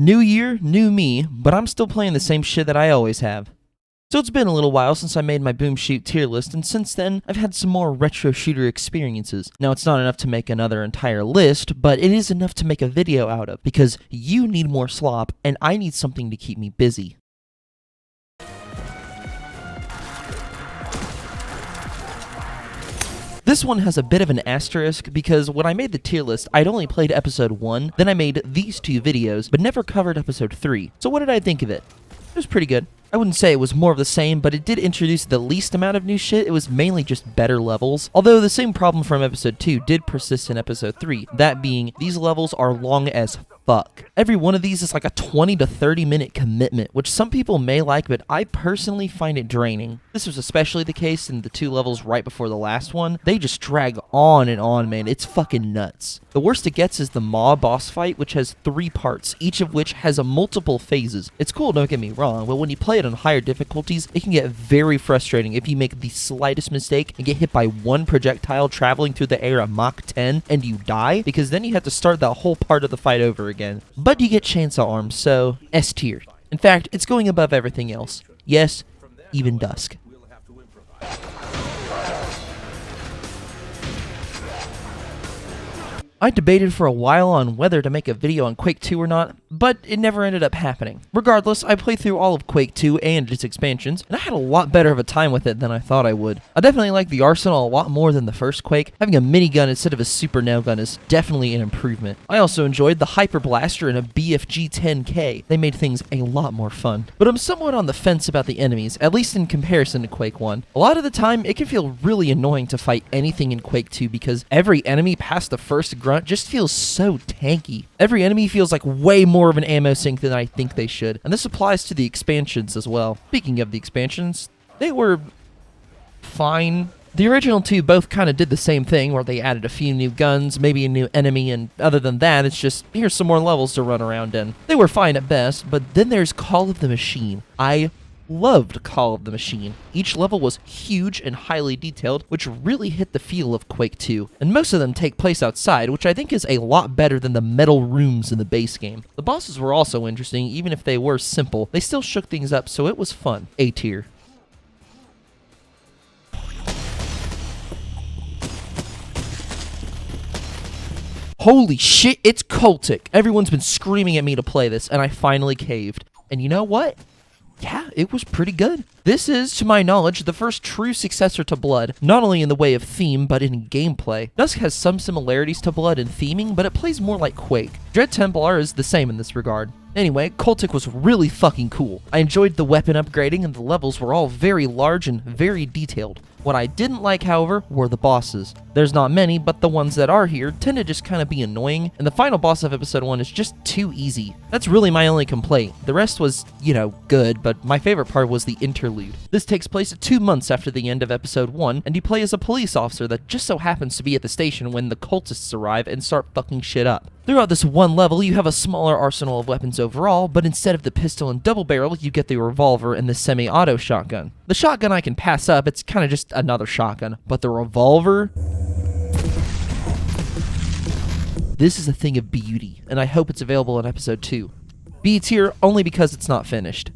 New year, new me, but I'm still playing the same shit that I always have. So it's been a little while since I made my Boom Shoot tier list, and since then, I've had some more retro shooter experiences. Now, it's not enough to make another entire list, but it is enough to make a video out of, because you need more slop, and I need something to keep me busy. This one has a bit of an asterisk because when I made the tier list, I'd only played episode 1, then I made these 2 videos, but never covered episode 3. So what did I think of it? It was pretty good. I wouldn't say it was more of the same, but it did introduce the least amount of new shit. It was mainly just better levels. Although the same problem from episode 2 did persist in episode 3, that being, these levels are long as fuck. Every one of these is like a 20 to 30 minute commitment, which some people may like, but I personally find it draining. This was especially the case in the 2 levels right before the last one. They just drag on and on, man. It's fucking nuts. The worst it gets is the Maw boss fight, which has 3 parts, each of which has a multiple phases. It's cool, don't get me wrong, but when you play it on higher difficulties, it can get very frustrating if you make the slightest mistake and get hit by one projectile traveling through the air at Mach 10 and you die, because then you have to start that whole part of the fight over again. But you get chainsaw arms, so S tier. In fact, it's going above everything else. Yes, even Dusk. I debated for a while on whether to make a video on Quake 2 or not, but it never ended up happening. Regardless, I played through all of Quake 2 and its expansions, and I had a lot better of a time with it than I thought I would. I definitely like the arsenal a lot more than the first Quake. Having a minigun instead of a super nail gun is definitely an improvement. I also enjoyed the Hyper Blaster and a BFG 10K. They made things a lot more fun. But I'm somewhat on the fence about the enemies, at least in comparison to Quake 1. A lot of the time, it can feel really annoying to fight anything in Quake 2 because every enemy past the first grunt just feels so tanky. Every enemy feels like way more of an ammo sink than I think they should, and this applies to the expansions as well. Speaking of the expansions, they were fine. The original 2 both kind of did the same thing, where they added a few new guns, maybe a new enemy, and other than that, it's just, here's some more levels to run around in. They were fine at best, but then there's Call of the Machine. I loved Call of the Machine. Each level was huge and highly detailed, which really hit the feel of Quake 2, and most of them take place outside, which I think is a lot better than the metal rooms in the base game. The bosses were also interesting, even if they were simple. They still shook things up, so it was fun. A tier. Holy shit, it's Cultic! Everyone's been screaming at me to play this, and I finally caved. And you know what? Yeah, it was pretty good. This is, to my knowledge, the first true successor to Blood, not only in the way of theme, but in gameplay. Dusk has some similarities to Blood in theming, but it plays more like Quake. Dread Templar is the same in this regard. Anyway, Cultic was really fucking cool. I enjoyed the weapon upgrading, and the levels were all very large and very detailed. What I didn't like, however, were the bosses. There's not many, but the ones that are here tend to just kind of be annoying, and the final boss of episode 1 is just too easy. That's really my only complaint. The rest was, good, but my favorite part was the interlude. This takes place 2 months after the end of episode 1, and you play as a police officer that just so happens to be at the station when the cultists arrive and start fucking shit up. Throughout this one level, you have a smaller arsenal of weapons overall, but instead of the pistol and double barrel, you get the revolver and the semi-auto shotgun. The shotgun I can pass up, it's kind of just another shotgun, but the revolver... This is a thing of beauty, and I hope it's available in episode 2. B tier only because it's not finished.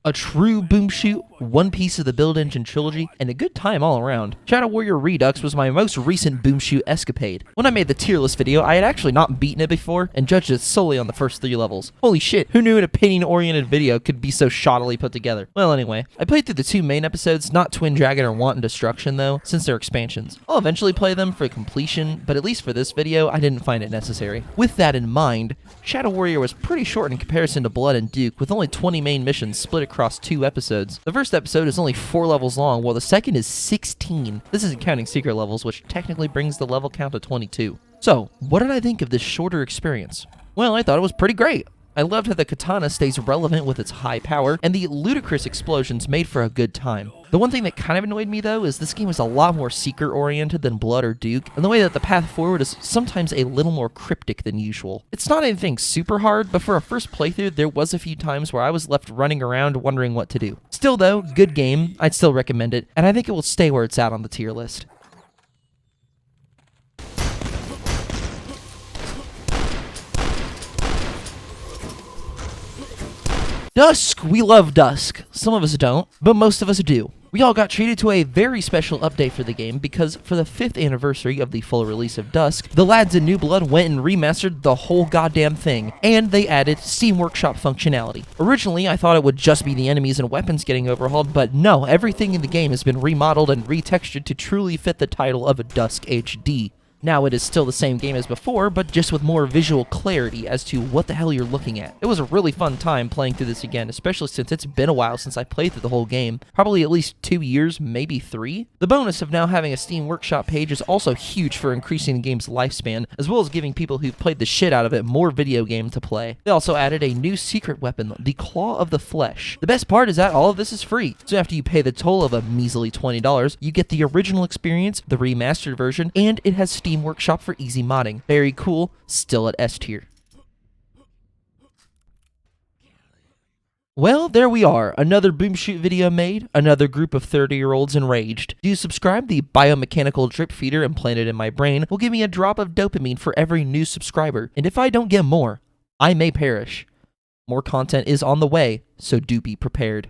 A true boom shoot, one piece of the Build Engine trilogy, and a good time all around. Shadow Warrior Redux was my most recent boom shoot escapade. When I made the tier list video, I had actually not beaten it before, and judged it solely on the first 3 levels. Holy shit, who knew an opinion-oriented video could be so shoddily put together? Well, anyway, I played through the 2 main episodes, not Twin Dragon or Wanton Destruction though, since they're expansions. I'll eventually play them for completion, but at least for this video, I didn't find it necessary. With that in mind, Shadow Warrior was pretty short in comparison to Blood and Duke, with only 20 main missions split across 2 episodes. The first episode is only 4 levels long, while the second is 16. This isn't counting secret levels, which technically brings the level count to 22. So, what did I think of this shorter experience? Well, I thought it was pretty great. I loved how the katana stays relevant with its high power, and the ludicrous explosions made for a good time. The one thing that kind of annoyed me though is this game is a lot more secret-oriented than Blood or Duke, and the way that the path forward is sometimes a little more cryptic than usual. It's not anything super hard, but for a first playthrough, there was a few times where I was left running around wondering what to do. Still though, good game, I'd still recommend it, and I think it will stay where it's at on the tier list. Dusk! We love Dusk. Some of us don't, but most of us do. We all got treated to a very special update for the game because for the 5th anniversary of the full release of Dusk, the lads in New Blood went and remastered the whole goddamn thing, and they added Steam Workshop functionality. Originally, I thought it would just be the enemies and weapons getting overhauled, but no, everything in the game has been remodeled and retextured to truly fit the title of a Dusk HD. Now it is still the same game as before, but just with more visual clarity as to what the hell you're looking at. It was a really fun time playing through this again, especially since it's been a while since I played through the whole game. Probably at least 2 years, maybe 3. The bonus of now having a Steam Workshop page is also huge for increasing the game's lifespan, as well as giving people who've played the shit out of it more video game to play. They also added a new secret weapon, the Claw of the Flesh. The best part is that all of this is free, so after you pay the toll of a measly $20, you get the original experience, the remastered version, and it has Steam Workshop for easy modding. Very cool, still at S tier. Well, there we are. Another boom shoot video made, another group of 30-year-olds enraged. Do you subscribe? The biomechanical drip feeder implanted in my brain will give me a drop of dopamine for every new subscriber, and if I don't get more, I may perish. More content is on the way, so do be prepared.